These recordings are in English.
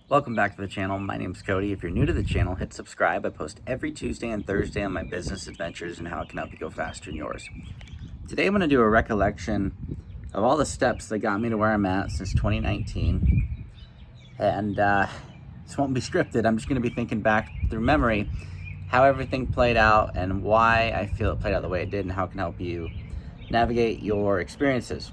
Welcome back to the channel. My name is Cody. If you're new to the channel, hit subscribe. I post every Tuesday and Thursday on my business adventures and how it can help you go faster in yours. Today I'm going to do a recollection of all the steps that got me to where I'm at since 2019. And this won't be scripted. I'm just going to be thinking back through memory how everything played out and why I feel it played out the way it did and how it can help you navigate your experiences.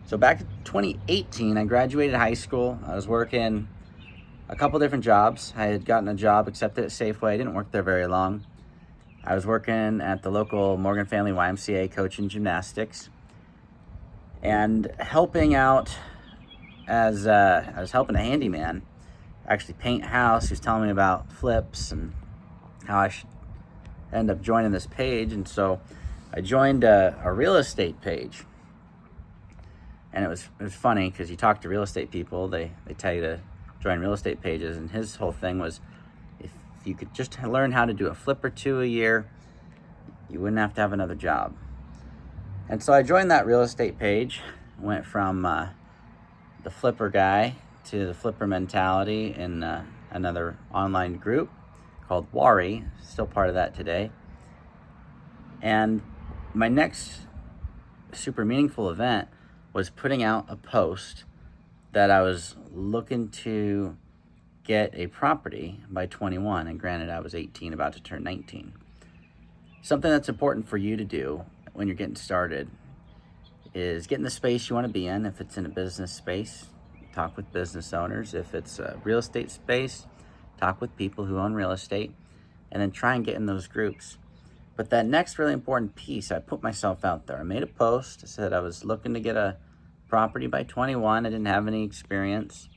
So back in 2018, I graduated high school. I was working a couple different jobs. I had gotten a job accepted at Safeway. I didn't work there very long. I was working at the local Morgan Family YMCA coaching gymnastics and helping out as I was helping a handyman actually paint a house. He was telling me about flips and how I should end up joining this page. And so I joined a real estate page. And it was funny because you talk to real estate people, they tell you to join real estate pages, and his whole thing was if you could just learn how to do a flip or two a year, you wouldn't have to have another job. And so I joined that real estate page, went from the flipper guy to the flipper mentality in another online group called Wari, still part of that today. And my next super meaningful event was putting out a post that I was looking to get a property by 21, and granted I was 18, about to turn 19. Something that's important for you to do when you're getting started is get in the space you want to be in. If it's in a business space, talk with business owners. If it's a real estate space, talk with people who own real estate, and then try and get in those groups. But that next really important piece, I put myself out there. I made a post. I said I was looking to get a property by 21. I didn't have any experience,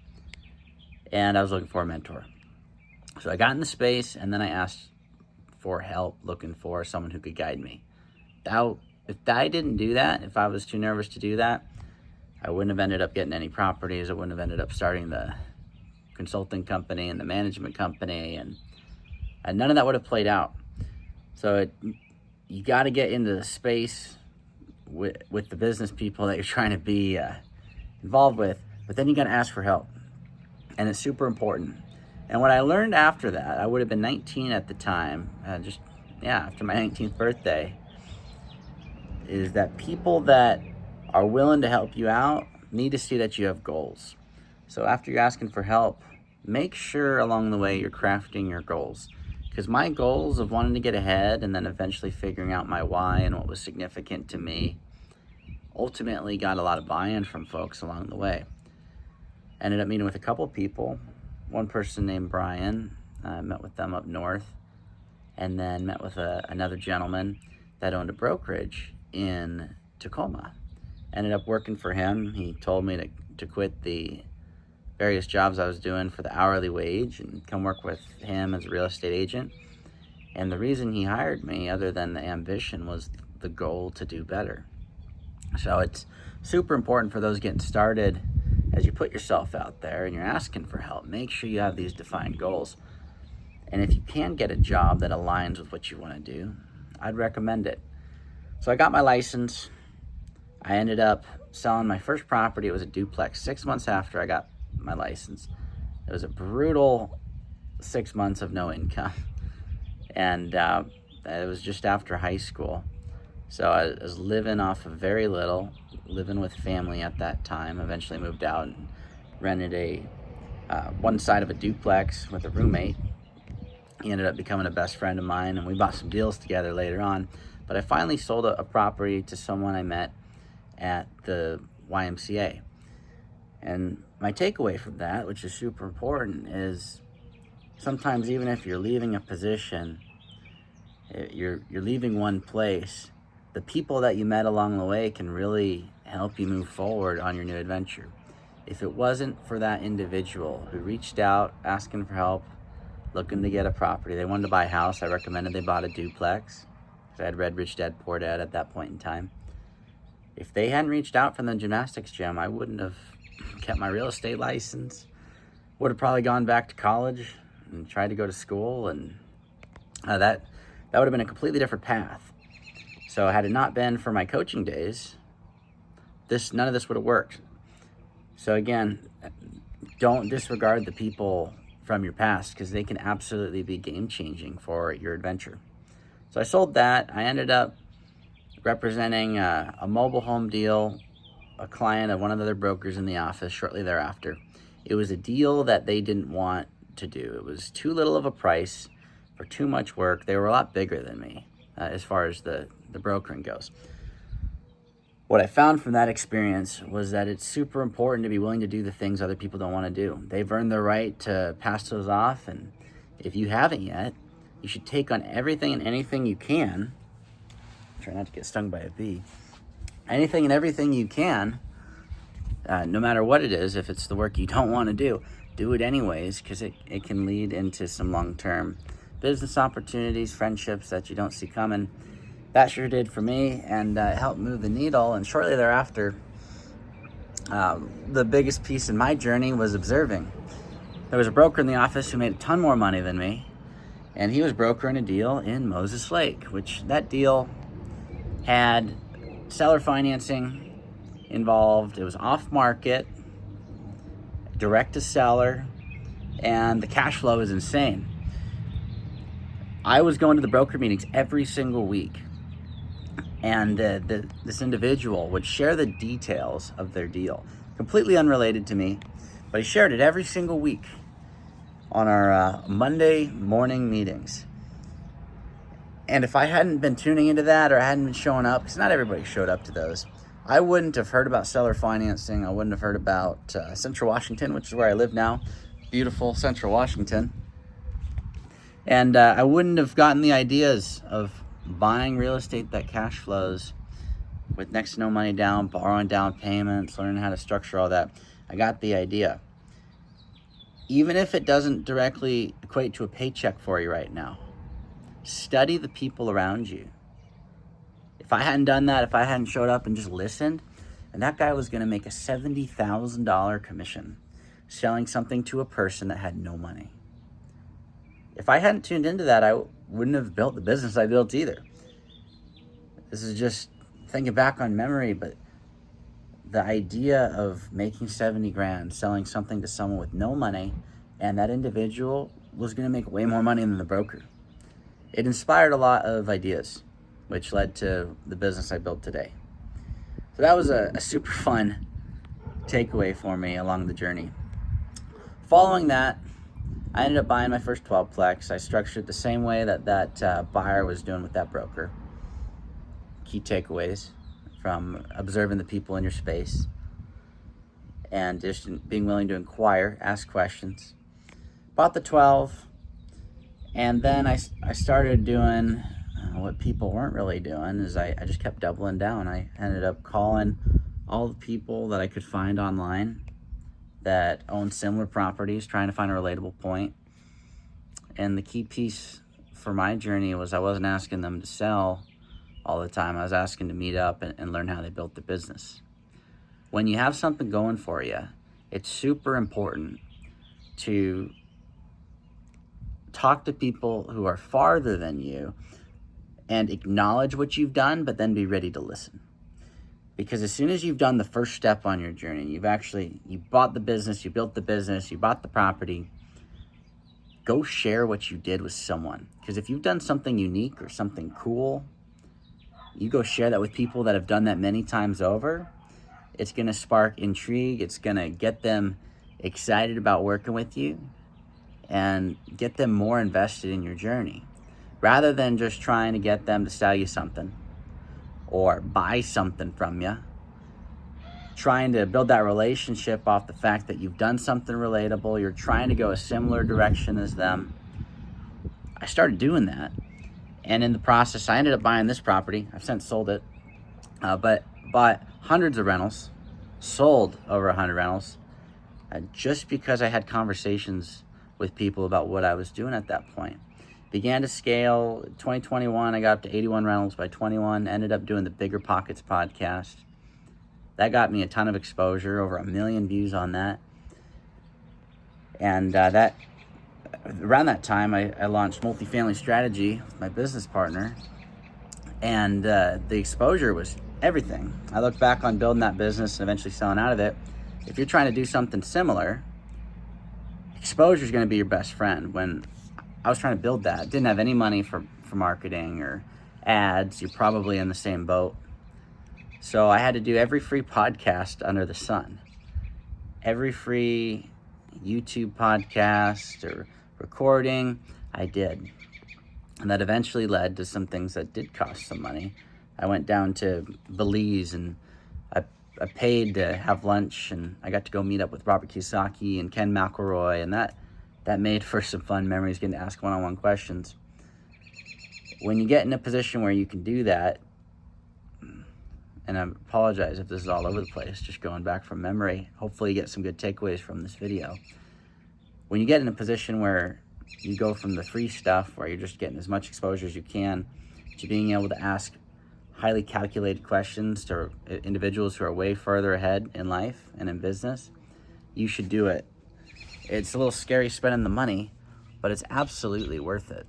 and I was looking for a mentor. So I got in the space, and then I asked for help, looking for someone who could guide me. If I didn't do that, if I was too nervous to do that, I wouldn't have ended up getting any properties. I wouldn't have ended up starting the consulting company and the management company, and none of that would have played out. So you got to get into the space with the business people that you're trying to be involved with, but then you got to ask for help, and it's super important. And what I learned after that, I would have been 19 at the time, after my 19th birthday, is that people that are willing to help you out need to see that you have goals. So after you're asking for help, make sure along the way you're crafting your goals. Because my goals of wanting to get ahead and then eventually figuring out my why and what was significant to me ultimately got a lot of buy-in from folks along the way. Ended up meeting with a couple people. One person named Brian, I met with them up north, and then met with another gentleman that owned a brokerage in Tacoma. Ended up working for him. He told me to quit the various jobs I was doing for the hourly wage and come work with him as a real estate agent. And the reason he hired me, other than the ambition, was the goal to do better. So it's super important for those getting started, as you put yourself out there and you're asking for help, make sure you have these defined goals. And if you can get a job that aligns with what you want to do, I'd recommend it. So I got my license. I ended up selling my first property. It was a duplex 6 months after I got my license. It was a brutal 6 months of no income. And it was just after high school. So I was living off of very little, living with family at that time. Eventually moved out and rented one side of a duplex with a roommate. He ended up becoming a best friend of mine, and we bought some deals together later on. But I finally sold a property to someone I met at the YMCA. And my takeaway from that, which is super important, is sometimes even if you're leaving a position, you're leaving one place, the people that you met along the way can really help you move forward on your new adventure. If it wasn't for that individual who reached out asking for help, looking to get a property, they wanted to buy a house, I recommended they bought a duplex because I had read Rich Dad Poor Dad at that point in time. If they hadn't reached out from the gymnastics gym, I wouldn't have kept my real estate license, would have probably gone back to college and tried to go to school, and that would have been a completely different path. So had it not been for my coaching days, none of this would have worked. So again, don't disregard the people from your past, because they can absolutely be game-changing for your adventure. So I sold that. I ended up representing a mobile home deal, a client of one of the other brokers in the office shortly thereafter. It was a deal that they didn't want to do. It was too little of a price for too much work. They were a lot bigger than me as far as the brokering goes. What I found from that experience was that it's super important to be willing to do the things other people don't want to do. They've earned the right to pass those off, and if you haven't yet, you should take on everything and anything you can. Try not to get stung by a bee. Anything and everything you can, no matter what it is. If it's the work you don't want to do it anyways, because it can lead into some long-term business opportunities, friendships that you don't see coming. That sure did for me, and it helped move the needle. And shortly thereafter, the biggest piece in my journey was observing. There was a broker in the office who made a ton more money than me, and he was brokering a deal in Moses Lake, which that deal had seller financing involved. It was off market, direct to seller, and the cash flow is insane. I was going to the broker meetings every single week, and this individual would share the details of their deal, completely unrelated to me, but he shared it every single week on our Monday morning meetings. And if I hadn't been tuning into that, or I hadn't been showing up, because not everybody showed up to those, I wouldn't have heard about seller financing. I wouldn't have heard about Central Washington, which is where I live now, beautiful Central Washington. And I wouldn't have gotten the ideas of buying real estate that cash flows with next to no money down, borrowing down payments, learning how to structure all that. I got the idea. Even if it doesn't directly equate to a paycheck for you right now, study the people around you. If I hadn't done that, if I hadn't showed up and just listened, and that guy was going to make a $70,000 commission selling something to a person that had no money. If I hadn't tuned into that, I wouldn't have built the business I built either. This is just thinking back on memory, but the idea of making 70 grand, selling something to someone with no money, and that individual was going to make way more money than the broker. It inspired a lot of ideas, which led to the business I built today. So that was a super fun takeaway for me along the journey. Following that, I ended up buying my first 12-plex. I structured it the same way that buyer was doing with that broker. Key takeaways from observing the people in your space and just being willing to inquire, ask questions. Bought the 12, and then I started doing what people weren't really doing, is I just kept doubling down. I ended up calling all the people that I could find online that own similar properties, trying to find a relatable point. And the key piece for my journey was I wasn't asking them to sell all the time. I was asking to meet up and learn how they built the business. When you have something going for you, it's super important to talk to people who are farther than you and acknowledge what you've done, but then be ready to listen. Because as soon as you've done the first step on your journey, you bought the business, you built the business, you bought the property, go share what you did with someone. Because if you've done something unique or something cool, you go share that with people that have done that many times over. It's going to spark intrigue. It's going to get them excited about working with you and get them more invested in your journey, rather than just trying to get them to sell you something or buy something from you. Trying to build that relationship off the fact that you've done something relatable, you're trying to go a similar direction as them. I started doing that, and in the process, I ended up buying this property. I've since sold it, but bought hundreds of rentals, sold over 100 rentals, just because I had conversations with people about what I was doing at that point. Began to scale. 2021, I got up to 81 rentals. By 21, ended up doing the Bigger Pockets podcast. That got me a ton of exposure, over 1 million views on that. And around that time, I launched Multifamily Strategy with my business partner. And the exposure was everything. I look back on building that business and eventually selling out of it. If you're trying to do something similar, exposure is going to be your best friend. When I was trying to build that, didn't have any money for marketing or ads. You're probably in the same boat. So I had to do every free podcast under the sun, every free YouTube podcast or recording I did. And that eventually led to some things that did cost some money. I went down to Belize and I paid to have lunch, and I got to go meet up with Robert Kiyosaki and Ken McElroy, and that made for some fun memories, getting to ask one-on-one questions. When you get in a position where you can do that, and I apologize if this is all over the place, just going back from memory, hopefully you get some good takeaways from this video. When you get in a position where you go from the free stuff, where you're just getting as much exposure as you can, to being able to ask highly calculated questions to individuals who are way further ahead in life and in business, you should do it. It's a little scary spending the money, but it's absolutely worth it.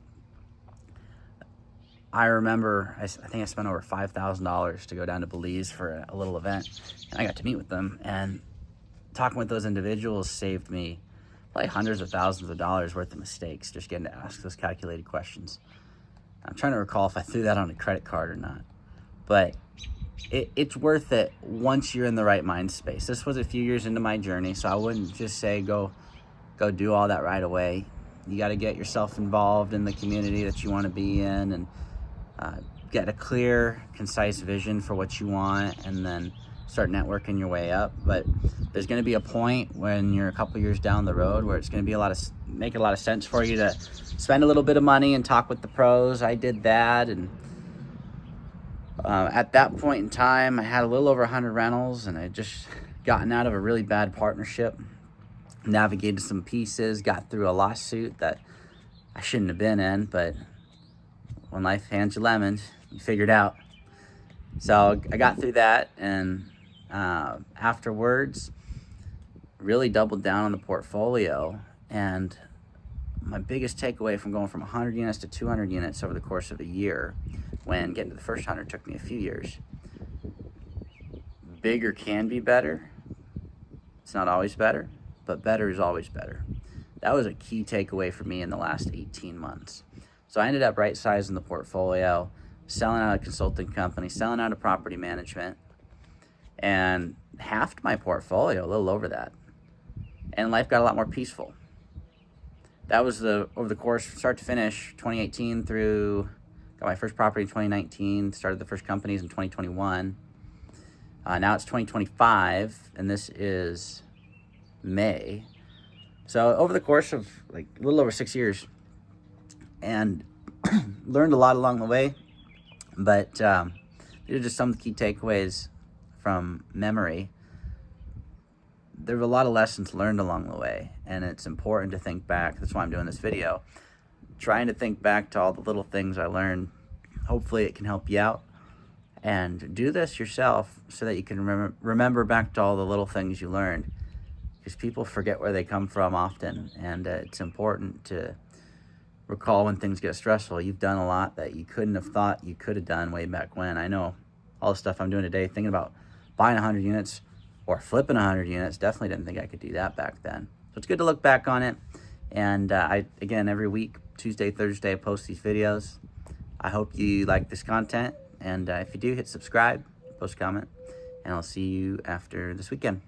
I remember, I think I spent over $5,000 to go down to Belize for a little event, and I got to meet with them, and talking with those individuals saved me probably hundreds of thousands of dollars worth of mistakes, just getting to ask those calculated questions. I'm trying to recall if I threw that on a credit card or not, but it's worth it once you're in the right mind space. This was a few years into my journey, so I wouldn't just say go do all that right away. You got to get yourself involved in the community that you want to be in, and get a clear, concise vision for what you want, and then start networking your way up. But there's going to be a point when you're a couple years down the road where it's going to be make a lot of sense for you to spend a little bit of money and talk with the pros. I did that, and at that point in time, I had a little over 100 rentals, and I just gotten out of a really bad partnership, navigated some pieces, got through a lawsuit that I shouldn't have been in, but when life hands you lemons, you figure it out. So I got through that, and afterwards, really doubled down on the portfolio. And my biggest takeaway from going from 100 units to 200 units over the course of a year, when getting to the first 100 took me a few years. Bigger can be better. It's not always better, but better is always better. That was a key takeaway for me in the last 18 months. So I ended up right-sizing the portfolio, selling out a consulting company, selling out of property management, and halved my portfolio, a little over that. And life got a lot more peaceful. That was over the course, start to finish, 2018 through, got my first property in 2019, started the first companies in 2021. Now it's 2025, and this is May. So over the course of like a little over 6 years, and learned a lot along the way, but these are just some of the key takeaways from memory. There were a lot of lessons learned along the way, and it's important to think back. That's why I'm doing this video, trying to think back to all the little things I learned. Hopefully it can help you out, and do this yourself so that you can remember back to all the little things you learned, because people forget where they come from often, and it's important to recall when things get stressful. You've done a lot that you couldn't have thought you could have done way back when. I know all the stuff I'm doing today, thinking about buying 100 units or flipping 100 units, definitely didn't think I could do that back then. So it's good to look back on it. And again, every week, Tuesday, Thursday, I post these videos. I hope you like this content. And if you do, hit subscribe, post a comment, and I'll see you after this weekend.